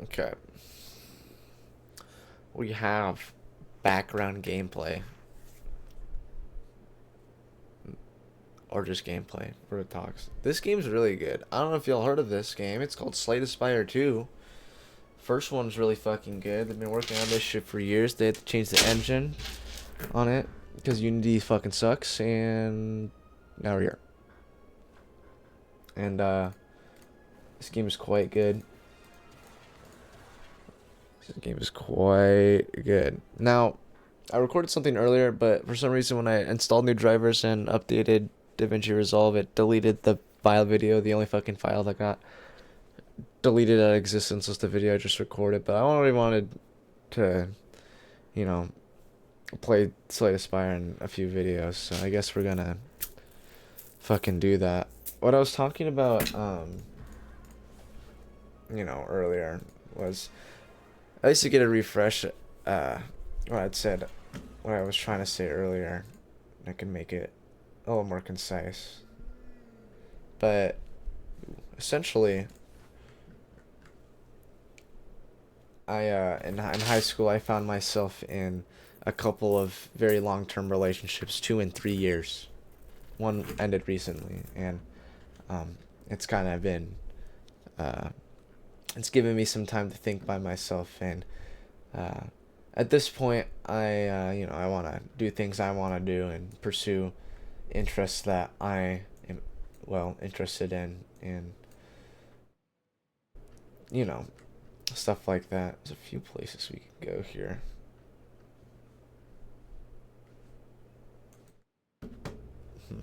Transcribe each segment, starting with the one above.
Okay. We have background gameplay or just gameplay for it talks. This game's really good. I don't know if y'all heard of this game. It's called Slay the Spire 2. First one's really fucking good. They've been working on this shit for years. They had to change the engine on it because Unity fucking sucks, and now we're here. And this game is quite good. This game is quite good. Now, I recorded something earlier, but for some reason when I installed new drivers and updated DaVinci Resolve, it deleted the file video. The only fucking file that got deleted out of existence was the video I just recorded. But I already wanted to, you know, play Slay the Spire in a few videos, so I guess we're gonna fucking do that. What I was talking about, earlier was I used to get a refresh. What I'd said, what I was trying to say earlier. I can make it a little more concise. But essentially, in high school I found myself in a couple of very long-term relationships, 2 and 3 years. One ended recently, and it's kind of been uh, it's given me some time to think by myself, and uh, at this point I want to do things I want to do and pursue interests that I am interested in, and you know stuff like that. There's a few places we can go here. Hmm.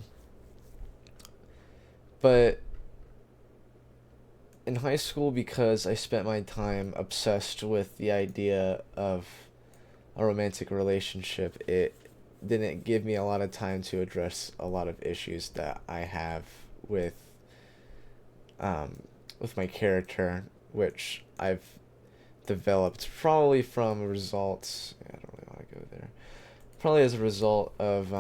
But in high school, because I spent my time obsessed with the idea of a romantic relationship, it didn't give me a lot of time to address a lot of issues that I have with um, with my character, which I've developed probably from results. I don't really want to go there. Probably as a result of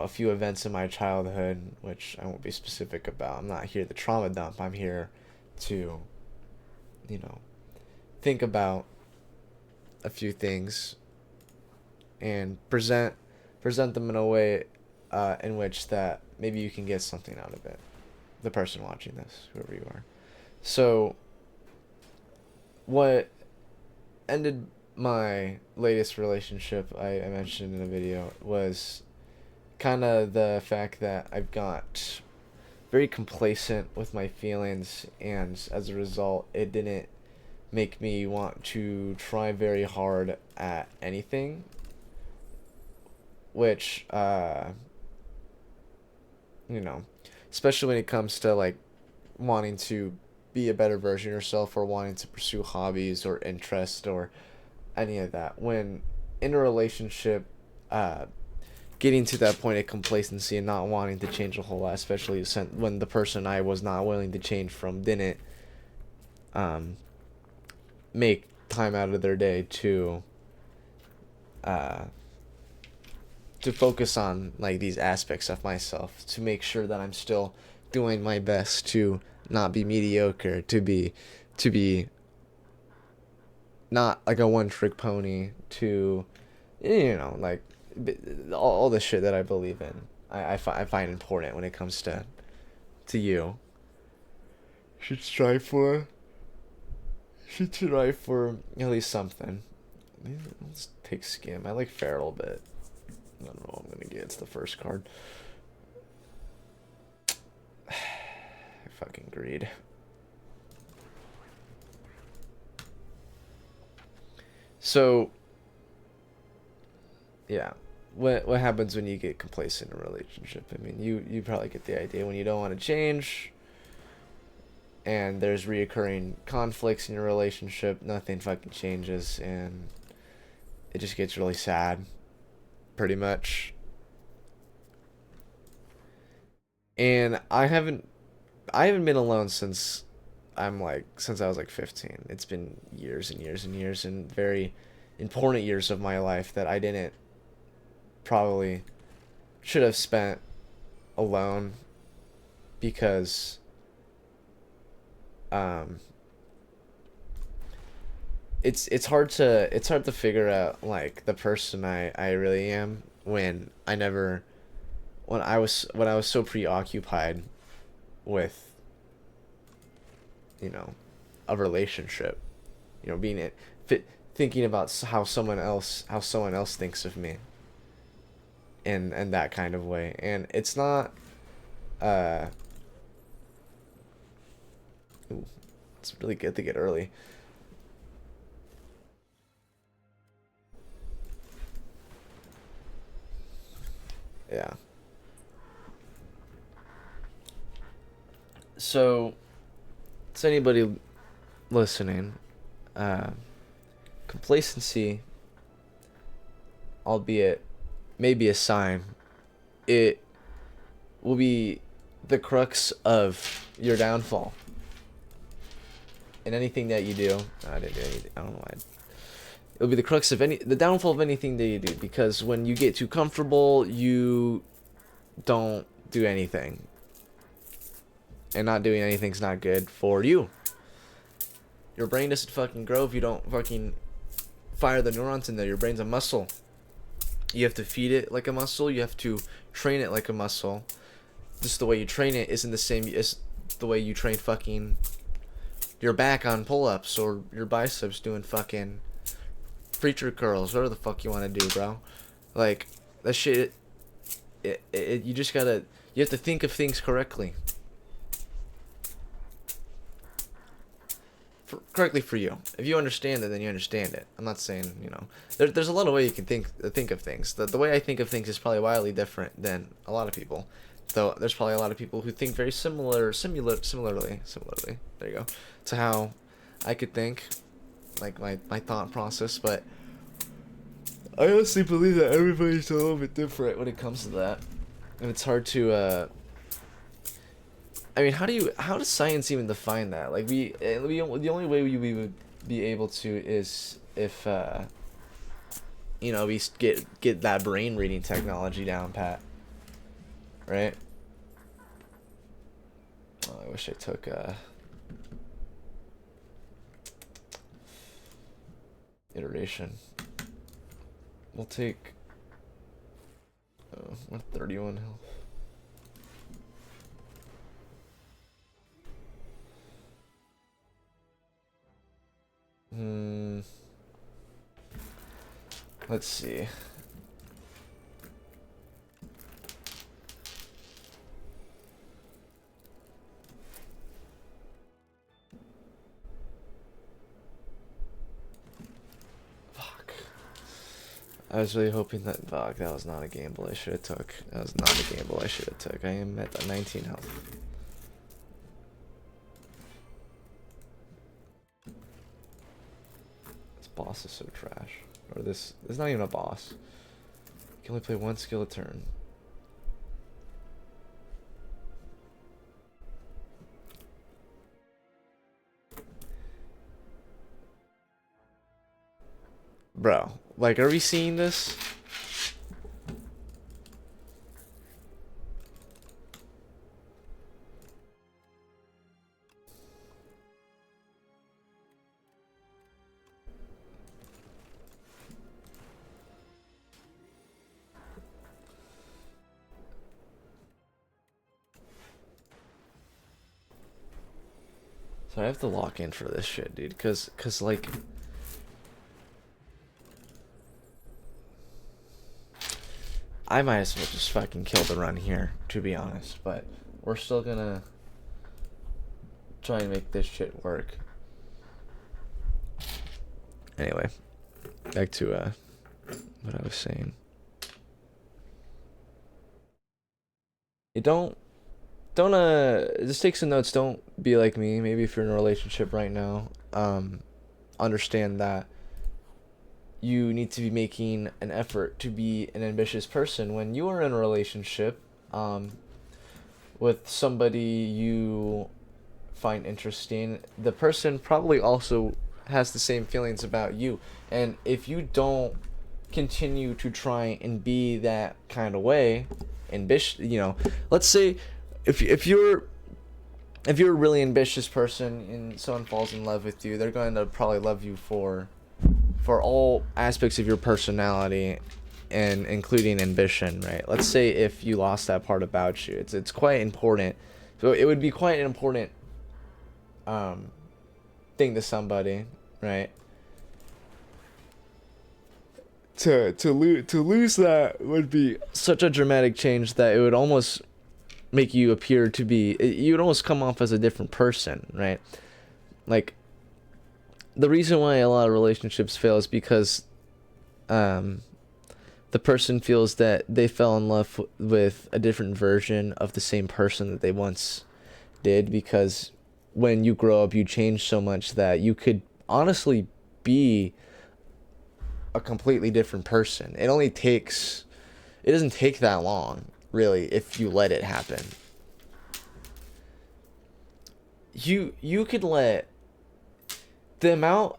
a few events in my childhood, which I won't be specific about. I'm not here to trauma dump. I'm here to, you know, think about a few things and present them in a way in which that maybe you can get something out of it. The person watching this, whoever you are. So, what ended my latest relationship, I mentioned in a video, was kind of the fact that I've got very complacent with my feelings, and as a result, it didn't make me want to try very hard at anything, which, you know, especially when it comes to like wanting to be a better version of yourself or wanting to pursue hobbies or interest or any of that. When in a relationship, uh, getting to that point of complacency and not wanting to change a whole lot, especially when the person I was not willing to change from didn't um, make time out of their day uh, to focus on like these aspects of myself, to make sure that I'm still doing my best to not be mediocre, to be not like a one trick pony, to like all the shit that I believe in. I find important when it comes to you. Should strive for should strive for at least something. Let's take skim. I like Feral, but I don't know what I'm gonna get. It's the first card. I fucking greed. So yeah, what happens when you get complacent in a relationship? I mean, you probably get the idea. When you don't want to change, and there's reoccurring conflicts in your relationship, nothing fucking changes, and it just gets really sad, pretty much. And I haven't been alone since I was like 15. It's been years and years and years, and very important years of my life that I didn't probably should have spent alone, because um it's hard to figure out like the person I really am when I was so preoccupied with, you know, a relationship, you know, being it fit thinking about how someone else thinks of me in that kind of way. And it's not uh ooh, it's really good to get early. Yeah. So, to anybody listening, uh, complacency, albeit maybe a sign, it will be the crux of your downfall in anything that you do. I didn't do anything. I don't know why. It'll be the crux of the downfall of anything that you do, because when you get too comfortable, you don't do anything, and not doing anything's not good for you. Your brain doesn't fucking grow if you don't fucking fire the neurons in there. Your brain's a muscle. You have to feed it like a muscle. You have to train it like a muscle. Just the way you train it isn't the same as the way you train fucking your back on pull-ups or your biceps doing fucking preacher curls, whatever the fuck you want to do, bro. Like, that shit, you just gotta, you have to think of things correctly. Correctly for you. If you understand it, then you understand it. I'm not saying, you know, there's a lot of way you can think of things. The way I think of things is probably wildly different than a lot of people. Though there's probably a lot of people who think very similarly. There you go. To how I could think, like my thought process. But I honestly believe that everybody's a little bit different when it comes to that, and it's hard to. I mean, how does science even define that? Like the only way we would be able to is if you know, we get that brain reading technology down pat, right? Oh, I wish I took iteration. We'll take 131 health. Let's see. Fuck. I was really hoping that that was not a gamble I should have took. That was not a gamble I should have took. I am at 19 health. This boss is so trash. Or this is not even a boss. You can only play one skill a turn. Bro, like, are we seeing this? So I have to lock in for this shit, dude, cause like, I might as well just fucking kill the run here, to be honest, but we're still gonna try and make this shit work. Anyway, back to what I was saying. You don't just take some notes. Don't be like me. Maybe if you're in a relationship right now, understand that you need to be making an effort to be an ambitious person when you are in a relationship with somebody you find interesting. The person probably also has the same feelings about you, and if you don't continue to try and be that kind of way, ambitious, you know, let's say if you're if you're a really ambitious person and someone falls in love with you, they're going to probably love you for all aspects of your personality, and including ambition, right? Let's say if you lost that part about you, it's quite important. So it would be quite an important um thing to somebody, right? To lose that would be such a dramatic change that it would almost make you appear to be, you would almost come off as a different person, right? Like, the reason why a lot of relationships fail is because um the person feels that they fell in love with a different version of the same person that they once did, because when you grow up you change so much that you could honestly be a completely different person. It doesn't take that long, really, if you let it happen. You could let the amount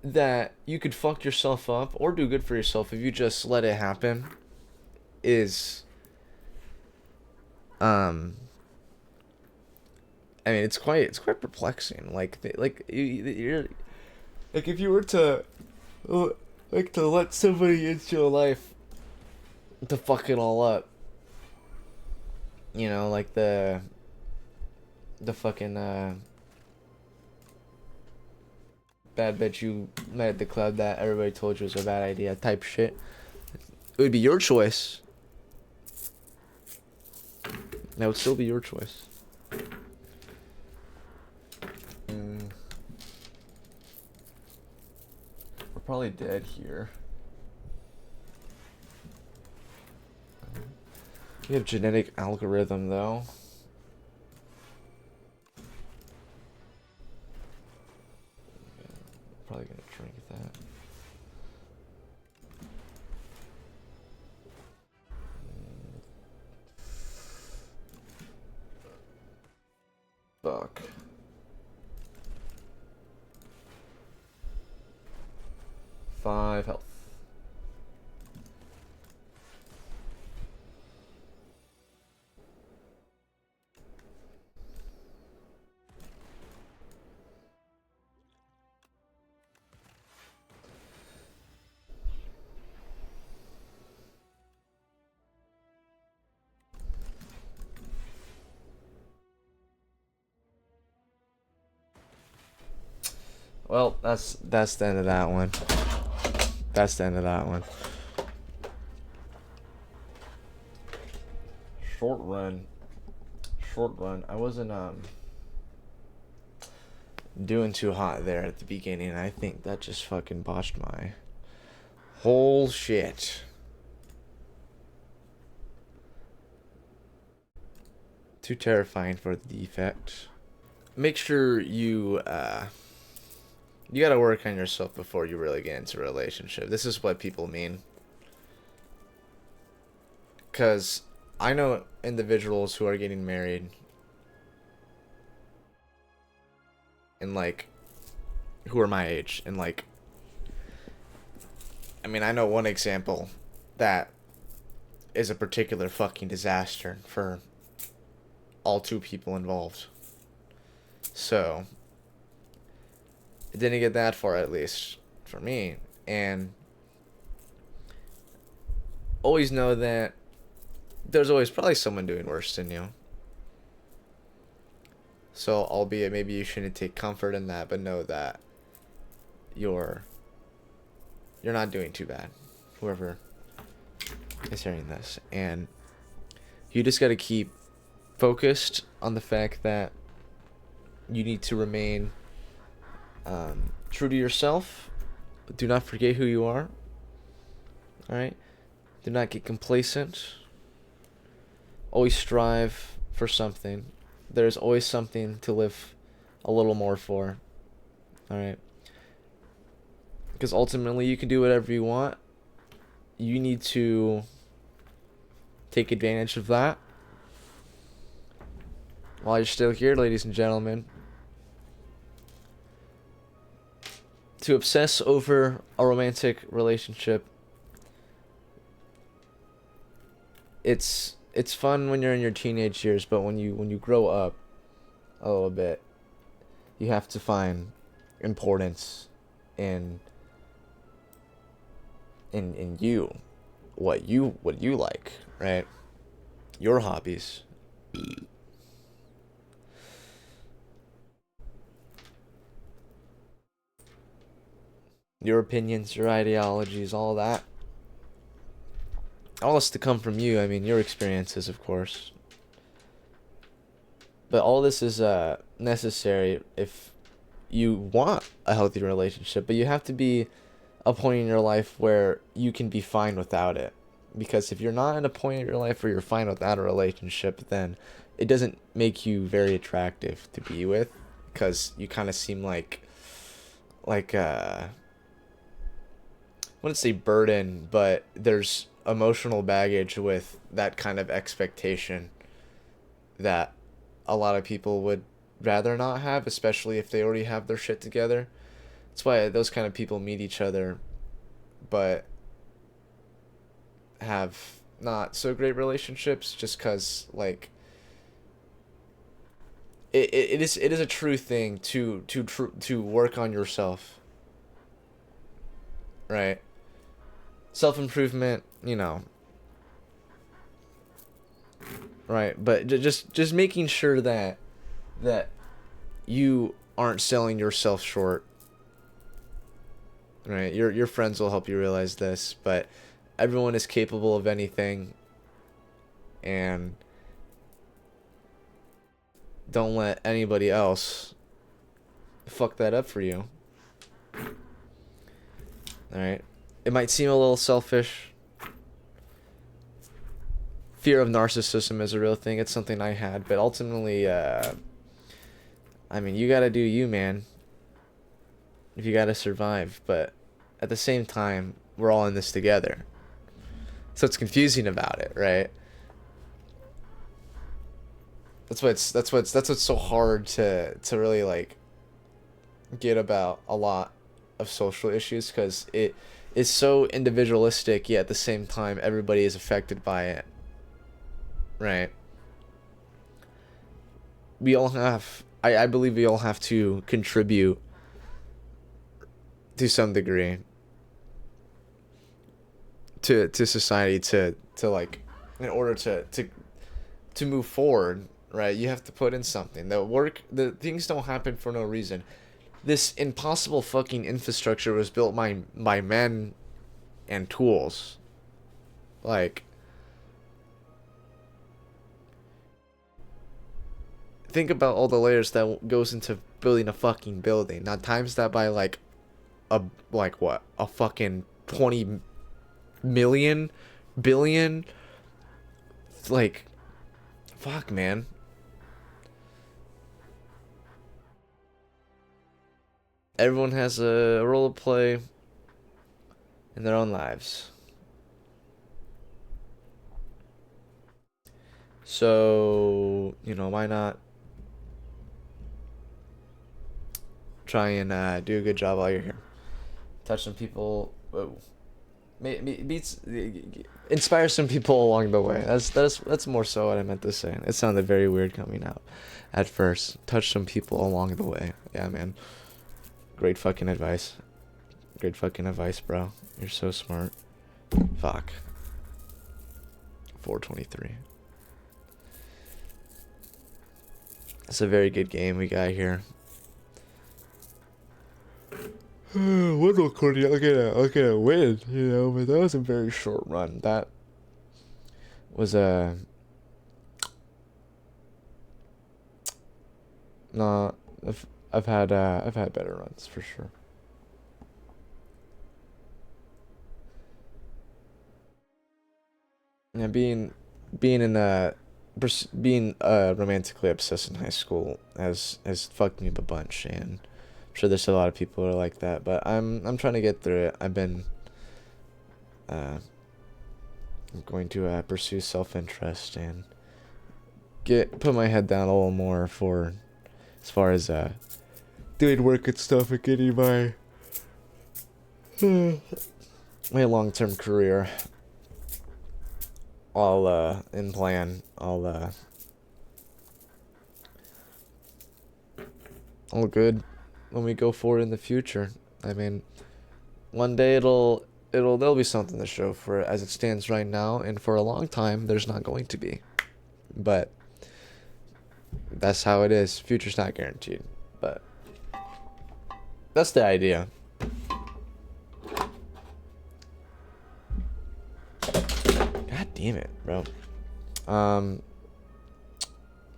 that you could fuck yourself up or do good for yourself if you just let it happen is um I mean, it's quite perplexing. You're like, if you were to like to let somebody into your life to fuck it all up, like the fucking bad bitch you met at the club that everybody told you was a bad idea type shit. It would be your choice. That would still be your choice. We're probably dead here. We have genetic algorithm though. Probably gonna drink that. Fuck. Five health. Well, that's the end of that one. That's the end of that one. Short run. Short run. I wasn't doing too hot there at the beginning. I think that just fucking botched my whole shit. Too terrifying for the defect. Make sure you gotta work on yourself before you really get into a relationship. This is what people mean. Because I know individuals who are getting married and who are my age, and I mean, I know one example that is a particular fucking disaster for all two people involved. So it didn't get that far, at least for me. And always know that there's always probably someone doing worse than you. So, albeit maybe you shouldn't take comfort in that, but know that you're not doing too bad, whoever is hearing this. And you just got to keep focused on the fact that you need to remain true to yourself. Do not forget who you are. Alright? Do not get complacent. Always strive for something. There's always something to live a little more for. Alright? Because ultimately you can do whatever you want. You need to take advantage of that. While you're still here, ladies and gentlemen. To obsess over a romantic relationship, it's fun when you're in your teenage years, but when you grow up, a little bit. You have to find importance in you, what you like, right? Your hobbies. Your opinions, your ideologies, all that. All has to come from you. I mean, your experiences, of course. But all this is necessary if you want a healthy relationship, but you have to be a point in your life where you can be fine without it. Because if you're not at a point in your life where you're fine without a relationship, then it doesn't make you very attractive to be with, because you kind of seem like I wouldn't say burden, but there's emotional baggage with that kind of expectation that a lot of people would rather not have, especially if they already have their shit together. That's why those kind of people meet each other, but have not so great relationships, just because like it is a true thing to work on yourself, right? Self improvement, right? But just making sure that you aren't selling yourself short, right? Your friends will help you realize this, but everyone is capable of anything, and don't let anybody else fuck that up for you. All right? It might seem a little selfish. Fear of narcissism is a real thing. It's something I had, but ultimately, I mean, you gotta do you, man. If you gotta survive, but at the same time, we're all in this together. So it's confusing about it, right? That's what's so hard to really like get about a lot of social issues, because it is so individualistic, yet at the same time everybody is affected by it, right? We all have I believe we all have to contribute to some degree to society, to like, in order to move forward, right? You have to put in something. The things don't happen for no reason. This impossible fucking infrastructure was built by men and tools. Like, think about all the layers that goes into building a fucking building. Now times that by a like what? A fucking 20 million billion, like, fuck, man. Everyone has a role to play in their own lives. So, why not try and do a good job while you're here? Touch some people. Whoa. Beats, inspire some people along the way. That's more so what I meant to say. It sounded very weird coming out at first. Touch some people along the way. Yeah, man. Great fucking advice. Great fucking advice, bro. You're so smart. Fuck. 423. It's a very good game we got here. What recording? Look at a win, but that was a very short run. That was a nah. I've had better runs for sure. Yeah, being romantically obsessed in high school has fucked me up a bunch, and I'm sure there's a lot of people who are like that, but I'm trying to get through it. I'm going to pursue self-interest and put my head down a little more for as far as doing work and stuff, and getting my my long-term career all in plan. I'll all good when we go forward in the future. I mean, one day there'll be something to show for it as it stands right now, and for a long time there's not going to be. But that's how it is. Future's not guaranteed, but that's the idea. God damn it, bro.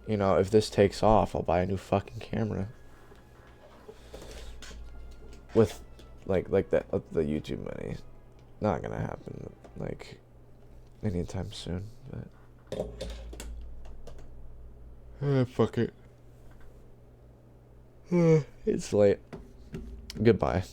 You know, if this takes off, I'll buy a new fucking camera. With like that the YouTube money. Not gonna happen like anytime soon, but fuck it. It's late. Goodbye.